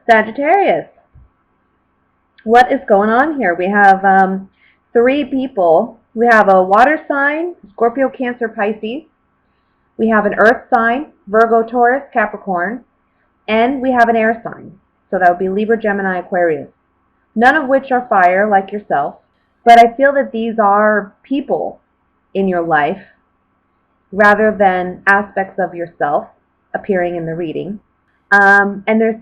Sagittarius, what is going on here? We have three people. We have a water sign, Scorpio, Cancer, Pisces. We have an earth sign, Virgo, Taurus, Capricorn. And we have an air sign. So that would be Libra, Gemini, Aquarius. None of which are fire like yourself. But I feel that these are people in your life rather than aspects of yourself appearing in the reading. And there's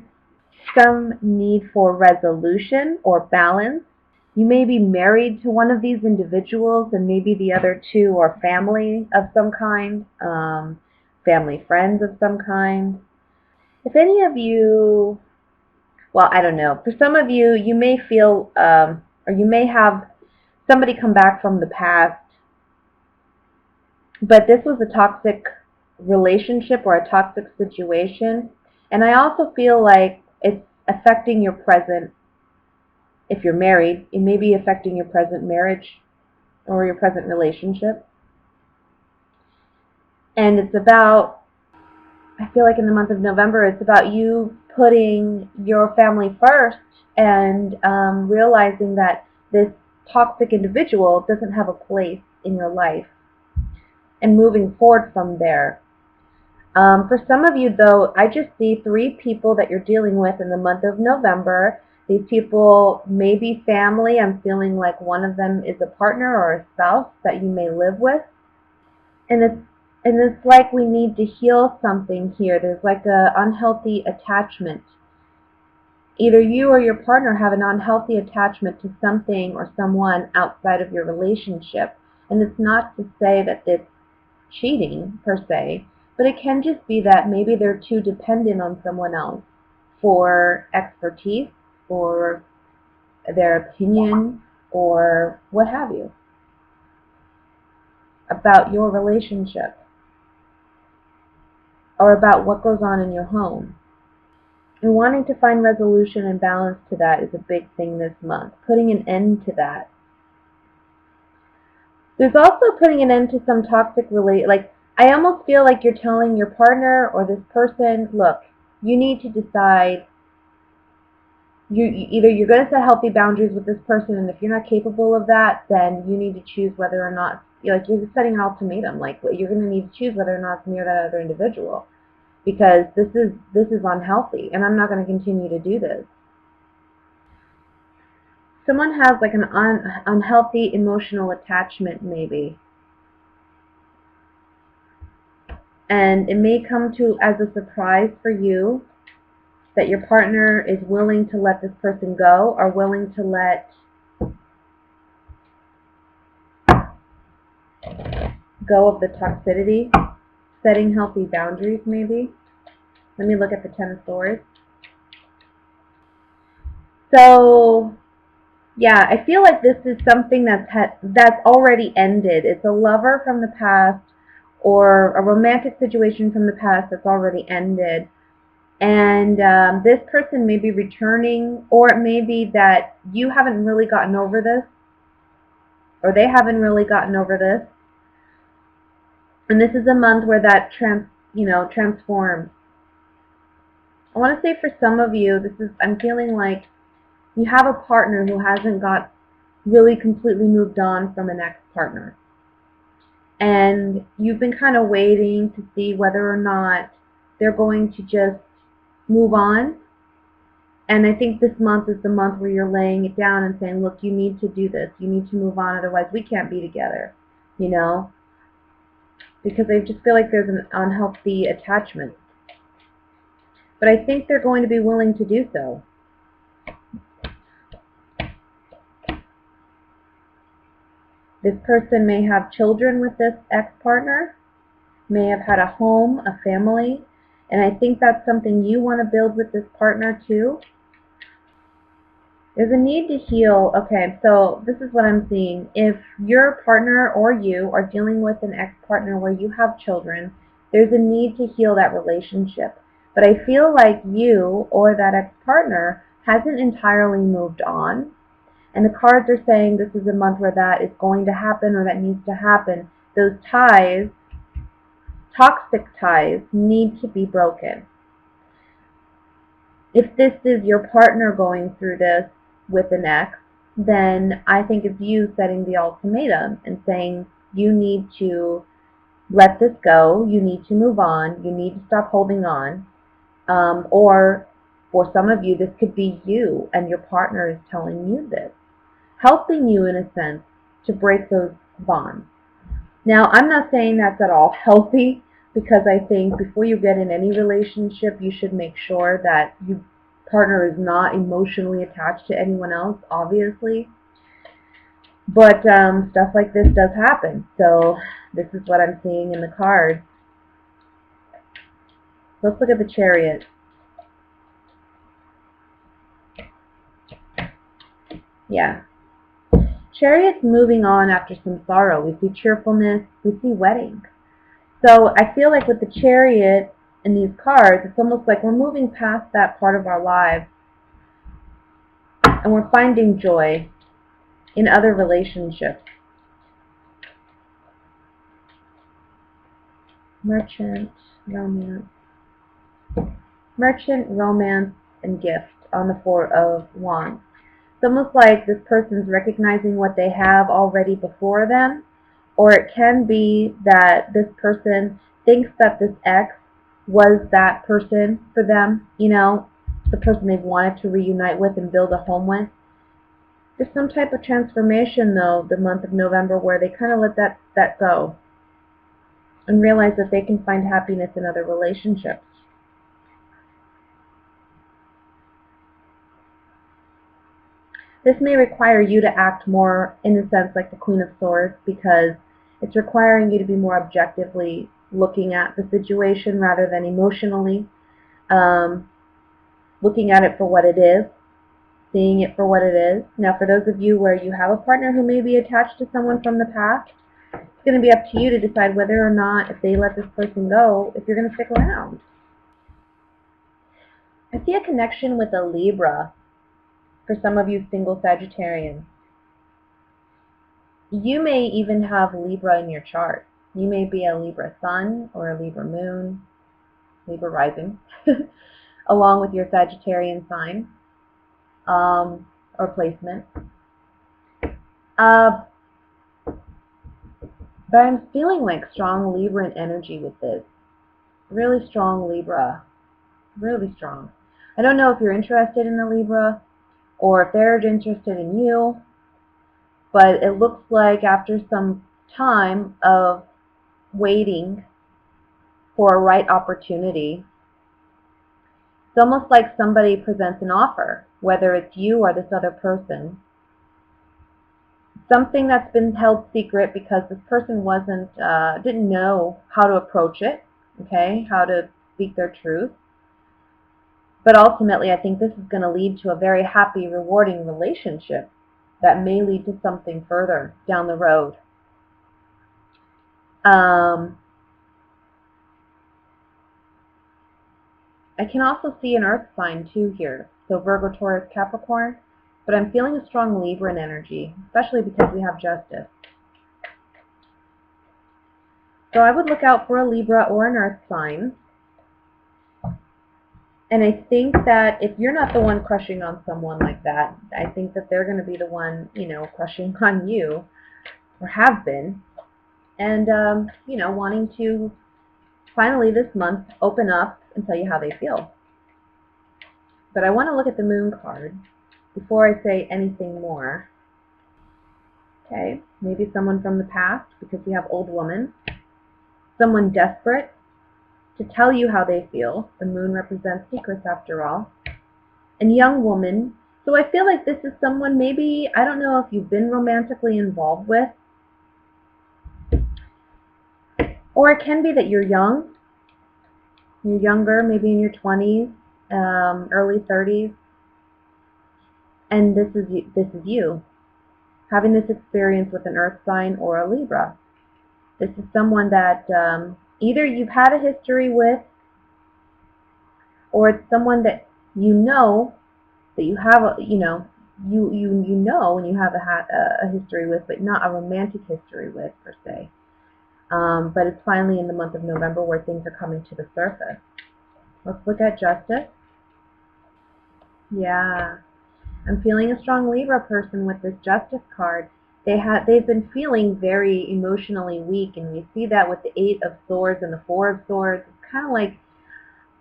some need for resolution or balance. You may be married to one of these individuals, and maybe the other two are family of some kind, family friends of some kind. If any of you, well, I don't know. For some of you, you may feel, or you may have somebody come back from the past, but this was a toxic relationship or a toxic situation. And I also feel like it's affecting your present. If you're married, it may be affecting your present marriage or your present relationship. And it's about, I feel like in the month of November, it's about you putting your family first and realizing that this toxic individual doesn't have a place in your life and moving forward from there. For some of you, though, I just see three people that you're dealing with in the month of November. These people may be family. I'm feeling like one of them is a partner or a spouse that you may live with. And it's like we need to heal something here. There's like an unhealthy attachment. Either you or your partner have an unhealthy attachment to something or someone outside of your relationship. And it's not to say that it's cheating per se, but it can just be that maybe they're too dependent on someone else for expertise or their opinion or what have you about your relationship or about what goes on in your home. And wanting to find resolution and balance to that is a big thing this month. Putting an end to that. There's also putting an end to some toxic like I almost feel like you're telling your partner or this person, look, you need to decide. Either you're going to set healthy boundaries with this person, and if you're not capable of that, then you need to choose whether or not, you're setting an ultimatum. Like you're going to need to choose whether or not to marry that other individual, because this is unhealthy, and I'm not going to continue to do this. Someone has like an unhealthy emotional attachment, maybe. And it may come to as a surprise for you that your partner is willing to let this person go, or willing to let go of the toxicity, setting healthy boundaries maybe. Let me look at the Ten of Swords. So, yeah, I feel like this is something that's already ended. It's a lover from the past or a romantic situation from the past that's already ended. And this person may be returning, or it may be that you haven't really gotten over this, or they haven't really gotten over this. And this is a month where that transforms. I want to say for some of you, I'm feeling like you have a partner who hasn't got really completely moved on from an ex-partner. And you've been kind of waiting to see whether or not they're going to just move on. And I think this month is the month where you're laying it down and saying, look, you need to do this. You need to move on, otherwise we can't be together, because I just feel like there's an unhealthy attachment. But I think they're going to be willing to do so. This person may have children with this ex-partner, may have had a home, a family, and I think that's something you want to build with this partner too. There's a need to heal. Okay, so this is what I'm seeing. If your partner or you are dealing with an ex-partner where you have children, there's a need to heal that relationship. But I feel like you or that ex-partner hasn't entirely moved on. And the cards are saying this is a month where that is going to happen, or that needs to happen. Those ties, toxic ties, need to be broken. If this is your partner going through this with an ex, then I think it's you setting the ultimatum and saying you need to let this go, you need to move on, you need to stop holding on. Or for some of you, this could be you and your partner is telling you this, helping you in a sense to break those bonds. Now, I'm not saying that's at all healthy, because I think before you get in any relationship, you should make sure that your partner is not emotionally attached to anyone else, obviously. But stuff like this does happen. So this is what I'm seeing in the cards. Let's look at the Chariot. Yeah. Chariot's moving on after some sorrow. We see cheerfulness. We see wedding. So I feel like with the Chariot in these cards, it's almost like we're moving past that part of our lives and we're finding joy in other relationships. Merchant, romance. Merchant, romance, and gift on the Four of Wands. It's almost like this person's recognizing what they have already before them, or it can be that this person thinks that this ex was that person for them, you know, the person they've wanted to reunite with and build a home with. There's some type of transformation, though, the month of November, where they kind of let that go and realize that they can find happiness in other relationships. This may require you to act more, in a sense, like the Queen of Swords, because it's requiring you to be more objectively looking at the situation rather than emotionally, looking at it for what it is, seeing it for what it is. Now, for those of you where you have a partner who may be attached to someone from the past, it's going to be up to you to decide whether or not, if they let this person go, if you're going to stick around. I see a connection with a Libra for some of you single Sagittarians. You may even have Libra in your chart. You may be a Libra sun or a Libra moon, Libra rising, along with your Sagittarian sign or placement. But I'm feeling like strong Libran energy with this. Really strong Libra. Really strong. I don't know if you're interested in the Libra or if they're interested in you, but it looks like after some time of waiting for a right opportunity, it's almost like somebody presents an offer, whether it's you or this other person. Something that's been held secret because this person didn't know how to approach it, okay, how to speak their truth. But ultimately, I think this is going to lead to a very happy, rewarding relationship that may lead to something further down the road. I can also see an earth sign too here, so Virgo, Taurus, Capricorn, but I'm feeling a strong Libran energy, especially because we have Justice. So I would look out for a Libra or an earth sign. And I think that if you're not the one crushing on someone like that, I think that they're going to be the one, crushing on you, or have been, and, wanting to finally this month open up and tell you how they feel. But I want to look at the Moon card before I say anything more. Okay, maybe someone from the past, because we have Old Woman. Someone desperate to tell you how they feel. The Moon represents secrets after all. And Young Woman. So I feel like this is someone maybe, I don't know if you've been romantically involved with. Or it can be that you're young. You're younger, maybe in your 20s, early 30s. And this is you. Having this experience with an earth sign or a Libra. This is someone that either you've had a history with, or it's someone that you know that you have, you know and you have a history with, but not a romantic history with per se. But it's finally in the month of November where things are coming to the surface. Let's look at Justice. Yeah. I'm feeling a strong Libra person with this Justice card. They've been feeling very emotionally weak, and we see that with the Eight of Swords and the Four of Swords. It's kind of like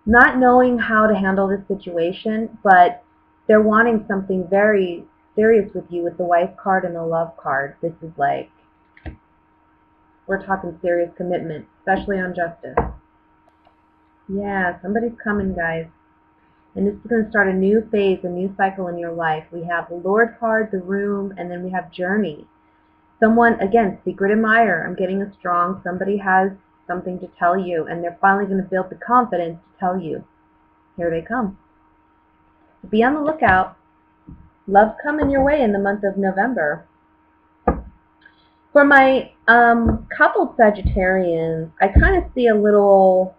not knowing how to handle this situation, but they're wanting something very serious with you with the Wife card and the Love card. This is like, we're talking serious commitment, especially on Justice. Yeah, somebody's coming, guys. And this is going to start a new phase, a new cycle in your life. We have the Lord card, the Room, and then we have Journey. Someone, again, secret admirer. I'm getting a strong, somebody has something to tell you, and they're finally going to build the confidence to tell you. Here they come. So be on the lookout. Love coming your way in the month of November. For my coupled Sagittarians, I kind of see a little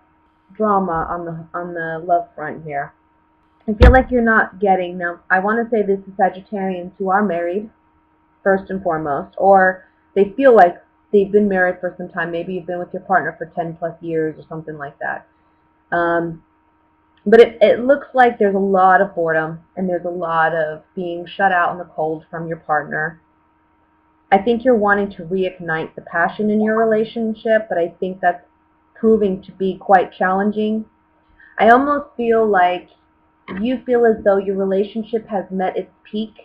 drama on the love front here. I feel like you're not getting, now I want to say this is Sagittarians who are married, first and foremost, or they feel like they've been married for some time. Maybe you've been with your partner for 10 plus years or something like that. But it looks like there's a lot of boredom and there's a lot of being shut out in the cold from your partner. I think you're wanting to reignite the passion in your relationship, but I think that's proving to be quite challenging. I almost feel like you feel as though your relationship has met its peak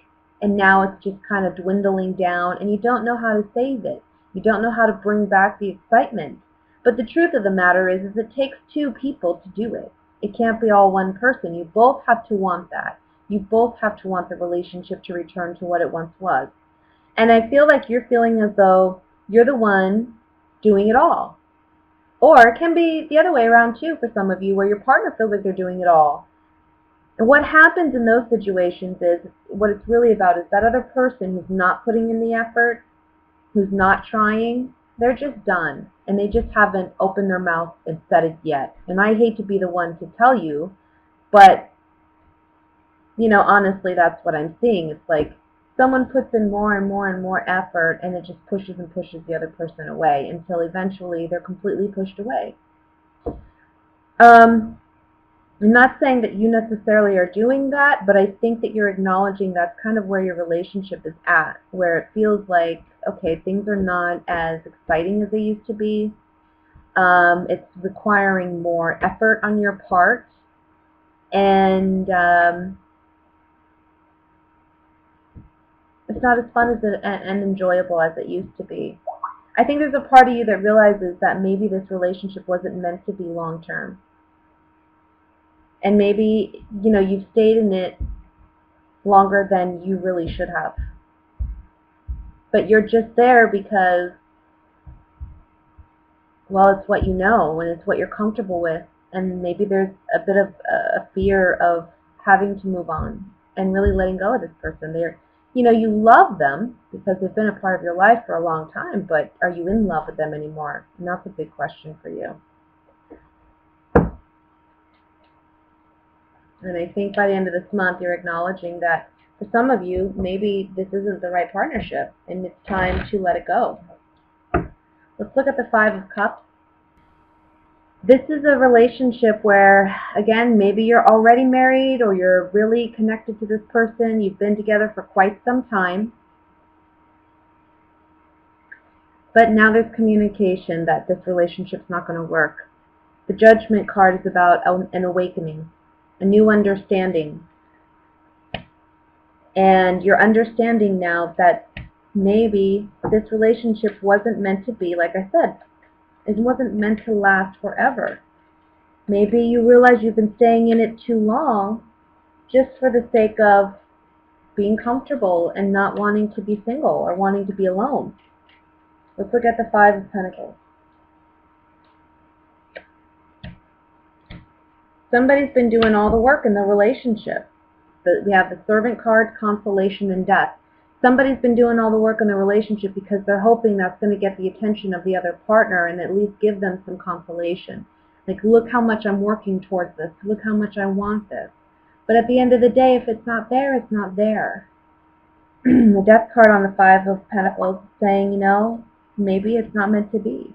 and now it's just kind of dwindling down and you don't know how to save it. You don't know how to bring back the excitement. But the truth of the matter is it takes two people to do it. It can't be all one person. You both have to want that. You both have to want the relationship to return to what it once was. And I feel like you're feeling as though you're the one doing it all. Or it can be the other way around too for some of you, where your partner feels like they're doing it all. And what happens in those situations is, what it's really about is that other person who's not putting in the effort, who's not trying, they're just done. And they just haven't opened their mouth and said it yet. And I hate to be the one to tell you, but, you know, honestly, that's what I'm seeing. It's like someone puts in more and more and more effort, and it just pushes and pushes the other person away until eventually they're completely pushed away. I'm not saying that you necessarily are doing that, but I think that you're acknowledging that's kind of where your relationship is at, where it feels like, okay, things are not as exciting as they used to be. It's requiring more effort on your part, and it's not as fun as and enjoyable as it used to be. I think there's a part of you that realizes that maybe this relationship wasn't meant to be long term. And maybe, you know, you've stayed in it longer than you really should have. But you're just there because, well, it's what you know and it's what you're comfortable with. And maybe there's a bit of a fear of having to move on and really letting go of this person. They're, you know, you love them because they've been a part of your life for a long time, but are you in love with them anymore? And that's a big question for you. And I think by the end of this month, you're acknowledging that for some of you, maybe this isn't the right partnership, and it's time to let it go. Let's look at the Five of Cups. This is a relationship where, again, maybe you're already married or you're really connected to this person. You've been together for quite some time. But now there's communication that this relationship's not going to work. The Judgment card is about an awakening, a new understanding. And you're understanding now that maybe this relationship wasn't meant to be, like I said, it wasn't meant to last forever. Maybe you realize you've been staying in it too long just for the sake of being comfortable and not wanting to be single or wanting to be alone. Let's look at the Five of Pentacles. Somebody's been doing all the work in the relationship. We have the Servant card, consolation, and death. Somebody's been doing all the work in the relationship because they're hoping that's going to get the attention of the other partner and at least give them some consolation. Like, look how much I'm working towards this. Look how much I want this. But at the end of the day, if it's not there, it's not there. The Death card on the Five of Pentacles is saying, you know, maybe it's not meant to be.